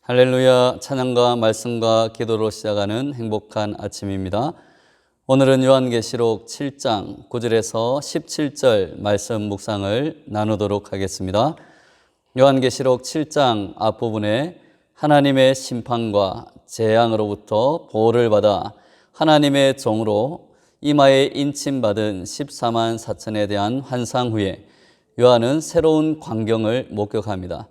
할렐루야. 찬양과 말씀과 기도로 시작하는 행복한 아침입니다. 오늘은 요한계시록 7장 9절에서 17절 말씀 묵상을 나누도록 하겠습니다. 요한계시록 7장 앞부분에 하나님의 심판과 재앙으로부터 보호를 받아 하나님의 종으로 이마에 인침받은 14만 4천에 대한 환상 후에 요한은 새로운 광경을 목격합니다.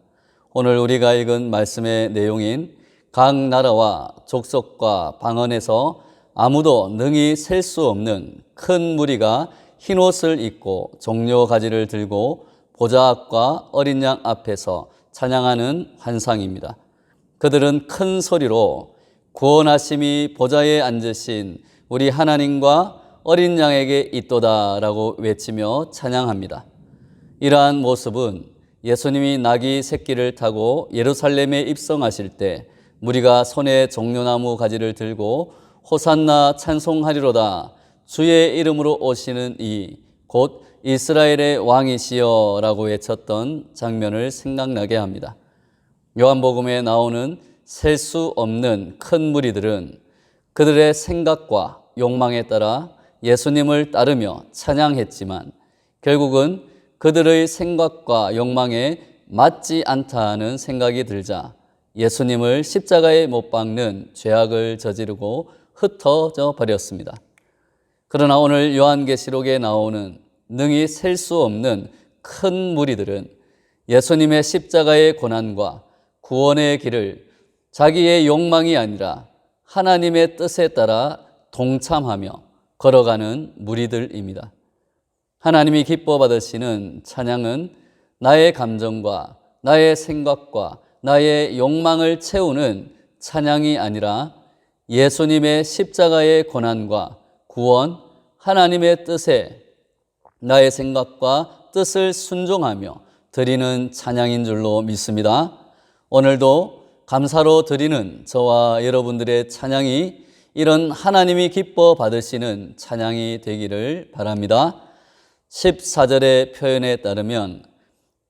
오늘 우리가 읽은 말씀의 내용인 각 나라와 족속과 방언에서 아무도 능히 셀 수 없는 큰 무리가 흰옷을 입고 종려 가지를 들고 보좌 앞과 어린 양 앞에서 찬양하는 환상입니다. 그들은 큰 소리로 구원하심이 보좌에 앉으신 우리 하나님과 어린 양에게 있도다라고 외치며 찬양합니다. 이러한 모습은 예수님이 나귀 새끼를 타고 예루살렘에 입성하실 때 무리가 손에 종려나무 가지를 들고 호산나 찬송하리로다 주의 이름으로 오시는 이 곧 이스라엘의 왕이시여 라고 외쳤던 장면을 생각나게 합니다. 요한복음에 나오는 셀 수 없는 큰 무리들은 그들의 생각과 욕망에 따라 예수님을 따르며 찬양했지만 결국은 그들의 생각과 욕망에 맞지 않다는 생각이 들자 예수님을 십자가에 못 박는 죄악을 저지르고 흩어져 버렸습니다. 그러나 오늘 요한계시록에 나오는 능히 셀 수 없는 큰 무리들은 예수님의 십자가의 고난과 구원의 길을 자기의 욕망이 아니라 하나님의 뜻에 따라 동참하며 걸어가는 무리들입니다. 하나님이 기뻐 받으시는 찬양은 나의 감정과 나의 생각과 나의 욕망을 채우는 찬양이 아니라 예수님의 십자가의 고난과 구원, 하나님의 뜻에 나의 생각과 뜻을 순종하며 드리는 찬양인 줄로 믿습니다. 오늘도 감사로 드리는 저와 여러분들의 찬양이 이런 하나님이 기뻐 받으시는 찬양이 되기를 바랍니다. 14절의 표현에 따르면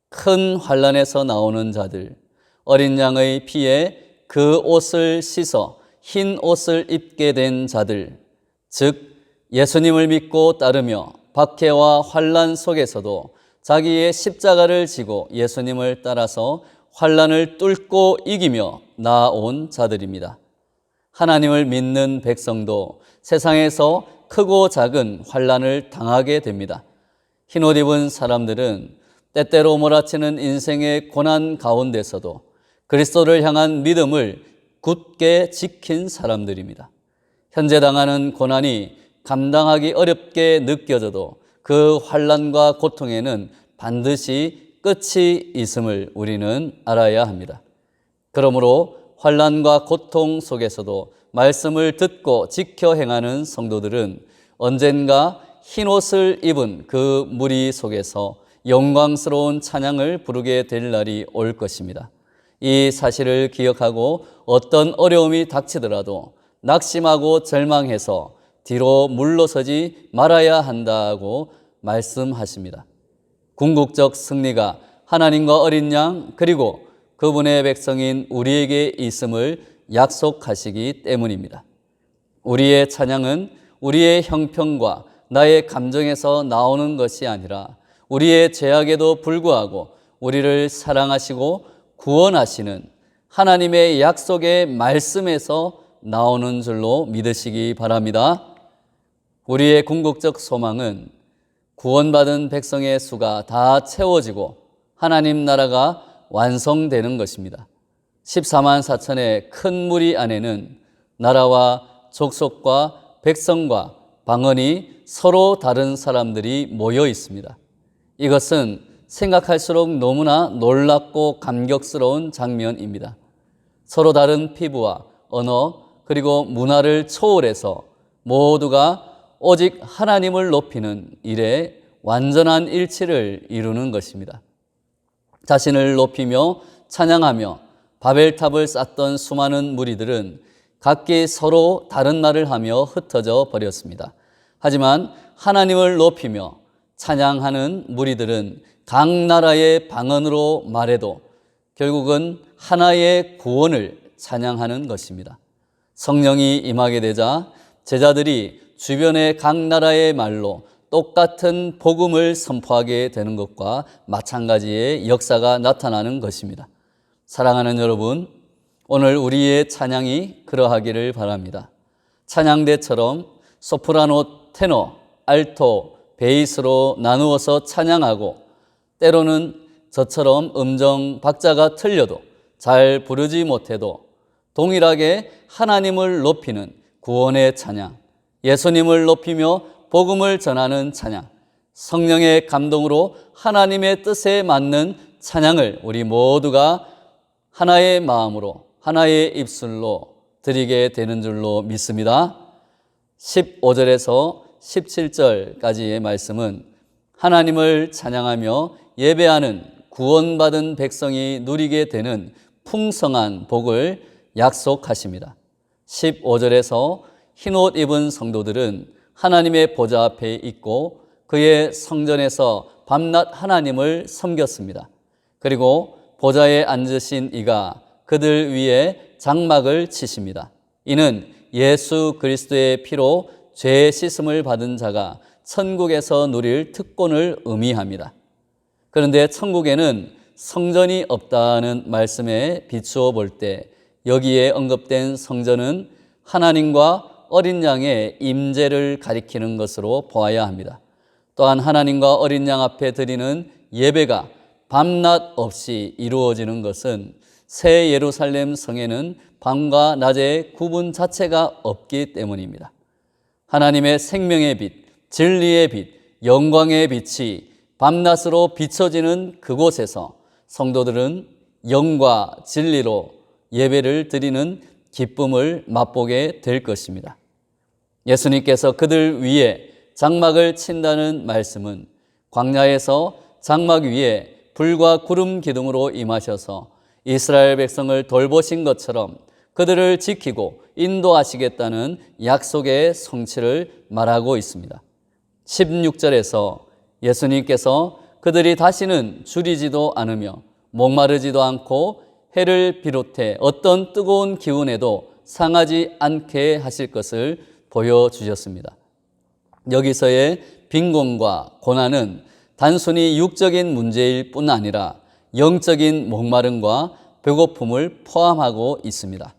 큰 환난에서 나오는 자들, 어린 양의 피에 그 옷을 씻어 흰 옷을 입게 된 자들, 즉 예수님을 믿고 따르며 박해와 환난 속에서도 자기의 십자가를 지고 예수님을 따라서 환난을 뚫고 이기며 나아온 자들입니다. 하나님을 믿는 백성도 세상에서 크고 작은 환난을 당하게 됩니다. 흰옷 입은 사람들은 때때로 몰아치는 인생의 고난 가운데서도 그리스도를 향한 믿음을 굳게 지킨 사람들입니다. 현재 당하는 고난이 감당하기 어렵게 느껴져도 그 환난과 고통에는 반드시 끝이 있음을 우리는 알아야 합니다. 그러므로 환난과 고통 속에서도 말씀을 듣고 지켜 행하는 성도들은 언젠가 흰옷을 입은 그 무리 속에서 영광스러운 찬양을 부르게 될 날이 올 것입니다. 이 사실을 기억하고 어떤 어려움이 닥치더라도 낙심하고 절망해서 뒤로 물러서지 말아야 한다고 말씀하십니다. 궁극적 승리가 하나님과 어린 양 그리고 그분의 백성인 우리에게 있음을 약속하시기 때문입니다. 우리의 찬양은 우리의 형편과 나의 감정에서 나오는 것이 아니라 우리의 죄악에도 불구하고 우리를 사랑하시고 구원하시는 하나님의 약속의 말씀에서 나오는 줄로 믿으시기 바랍니다. 우리의 궁극적 소망은 구원받은 백성의 수가 다 채워지고 하나님 나라가 완성되는 것입니다. 14만 4천의 큰 무리 안에는 나라와 족속과 백성과 방언이 서로 다른 사람들이 모여 있습니다. 이것은 생각할수록 너무나 놀랍고 감격스러운 장면입니다. 서로 다른 피부와 언어 그리고 문화를 초월해서 모두가 오직 하나님을 높이는 일에 완전한 일치를 이루는 것입니다. 자신을 높이며 찬양하며 바벨탑을 쌓던 수많은 무리들은 각기 서로 다른 말을 하며 흩어져 버렸습니다. 하지만 하나님을 높이며 찬양하는 무리들은 각 나라의 방언으로 말해도 결국은 하나의 구원을 찬양하는 것입니다. 성령이 임하게 되자 제자들이 주변의 각 나라의 말로 똑같은 복음을 선포하게 되는 것과 마찬가지의 역사가 나타나는 것입니다. 사랑하는 여러분, 오늘 우리의 찬양이 그러하기를 바랍니다. 찬양대처럼 소프라노, 테너, 알토, 베이스로 나누어서 찬양하고, 때로는 저처럼 음정 박자가 틀려도 잘 부르지 못해도 동일하게 하나님을 높이는 구원의 찬양, 예수님을 높이며 복음을 전하는 찬양, 성령의 감동으로 하나님의 뜻에 맞는 찬양을 우리 모두가 하나의 마음으로, 하나의 입술로 드리게 되는 줄로 믿습니다. 15절에서 17절까지의 말씀은 하나님을 찬양하며 예배하는 구원받은 백성이 누리게 되는 풍성한 복을 약속하십니다. 15절에서 흰옷 입은 성도들은 하나님의 보좌 앞에 있고 그의 성전에서 밤낮 하나님을 섬겼습니다. 그리고 보좌에 앉으신 이가 그들 위에 장막을 치십니다. 이는 예수 그리스도의 피로 죄 씻음을 받은 자가 천국에서 누릴 특권을 의미합니다. 그런데 천국에는 성전이 없다는 말씀에 비추어 볼 때 여기에 언급된 성전은 하나님과 어린 양의 임재를 가리키는 것으로 보아야 합니다. 또한 하나님과 어린 양 앞에 드리는 예배가 밤낮 없이 이루어지는 것은 새 예루살렘 성에는 밤과 낮의 구분 자체가 없기 때문입니다. 하나님의 생명의 빛, 진리의 빛, 영광의 빛이 밤낮으로 비춰지는 그곳에서 성도들은 영과 진리로 예배를 드리는 기쁨을 맛보게 될 것입니다. 예수님께서 그들 위에 장막을 친다는 말씀은 광야에서 장막 위에 불과 구름 기둥으로 임하셔서 이스라엘 백성을 돌보신 것처럼 그들을 지키고 인도하시겠다는 약속의 성취를 말하고 있습니다. 16절에서 예수님께서 그들이 다시는 줄이지도 않으며 목마르지도 않고 해를 비롯해 어떤 뜨거운 기운에도 상하지 않게 하실 것을 보여주셨습니다. 여기서의 빈곤과 고난은 단순히 육적인 문제일 뿐 아니라 영적인 목마름과 배고픔을 포함하고 있습니다.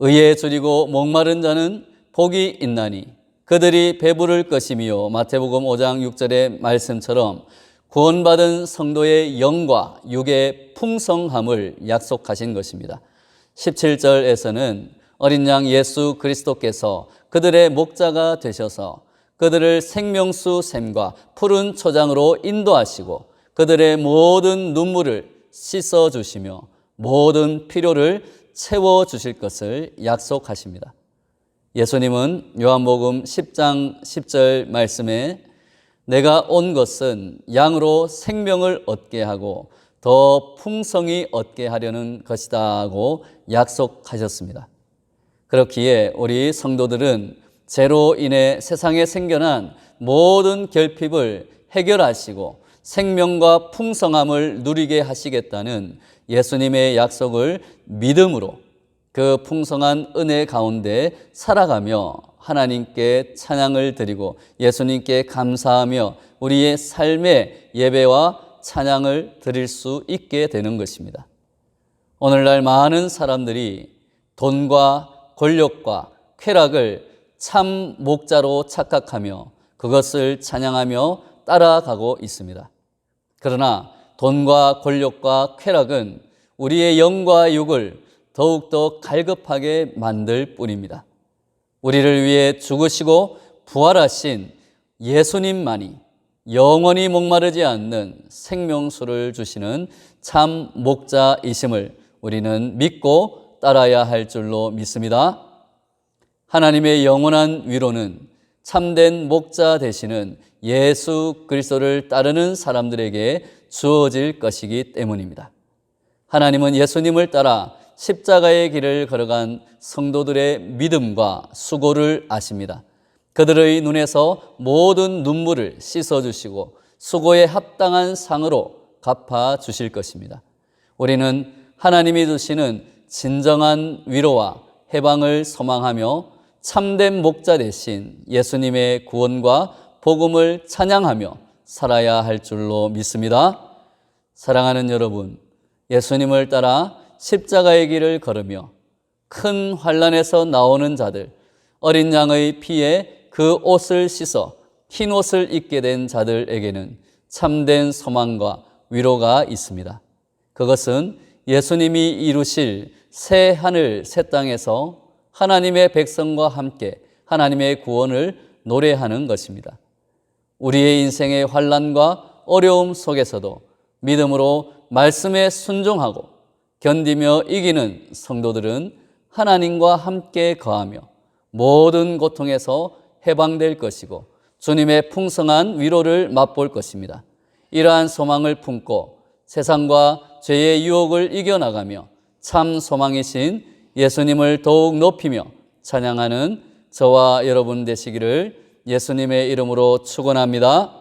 의에 줄이고 목마른 자는 복이 있나니 그들이 배부를 것이며, 마태복음 5장 6절의 말씀처럼 구원받은 성도의 영과 육의 풍성함을 약속하신 것입니다. 17절에서는 어린 양 예수 그리스도께서 그들의 목자가 되셔서 그들을 생명수 샘과 푸른 초장으로 인도하시고 그들의 모든 눈물을 씻어주시며 모든 필요를 채워주실 것을 약속하십니다. 예수님은 요한복음 10장 10절 말씀에 내가 온 것은 양으로 생명을 얻게 하고 더 풍성히 얻게 하려는 것이다 하고 약속하셨습니다. 그렇기에 우리 성도들은 죄로 인해 세상에 생겨난 모든 결핍을 해결하시고 생명과 풍성함을 누리게 하시겠다는 예수님의 약속을 믿음으로 그 풍성한 은혜 가운데 살아가며 하나님께 찬양을 드리고 예수님께 감사하며 우리의 삶의 예배와 찬양을 드릴 수 있게 되는 것입니다. 오늘날 많은 사람들이 돈과 권력과 쾌락을 참 목자로 착각하며 그것을 찬양하며 따라가고 있습니다. 그러나 돈과 권력과 쾌락은 우리의 영과 육을 더욱더 갈급하게 만들 뿐입니다. 우리를 위해 죽으시고 부활하신 예수님만이 영원히 목마르지 않는 생명수를 주시는 참 목자이심을 우리는 믿고 따라야 할 줄로 믿습니다. 하나님의 영원한 위로는 참된 목자 되시는 예수 그리스도를 따르는 사람들에게 주어질 것이기 때문입니다. 하나님은 예수님을 따라 십자가의 길을 걸어간 성도들의 믿음과 수고를 아십니다. 그들의 눈에서 모든 눈물을 씻어주시고 수고에 합당한 상으로 갚아주실 것입니다. 우리는 하나님이 주시는 진정한 위로와 해방을 소망하며 참된 목자 대신 예수님의 구원과 복음을 찬양하며 살아야 할 줄로 믿습니다. 사랑하는 여러분, 예수님을 따라 십자가의 길을 걸으며 큰 환난에서 나오는 자들, 어린 양의 피에 그 옷을 씻어 흰 옷을 입게 된 자들에게는 참된 소망과 위로가 있습니다. 그것은 예수님이 이루실 새 하늘 새 땅에서 하나님의 백성과 함께 하나님의 구원을 노래하는 것입니다. 우리의 인생의 환난과 어려움 속에서도 믿음으로 말씀에 순종하고 견디며 이기는 성도들은 하나님과 함께 거하며 모든 고통에서 해방될 것이고 주님의 풍성한 위로를 맛볼 것입니다. 이러한 소망을 품고 세상과 죄의 유혹을 이겨나가며 참 소망이신 예수님을 더욱 높이며 찬양하는 저와 여러분 되시기를 예수님의 이름으로 축원합니다.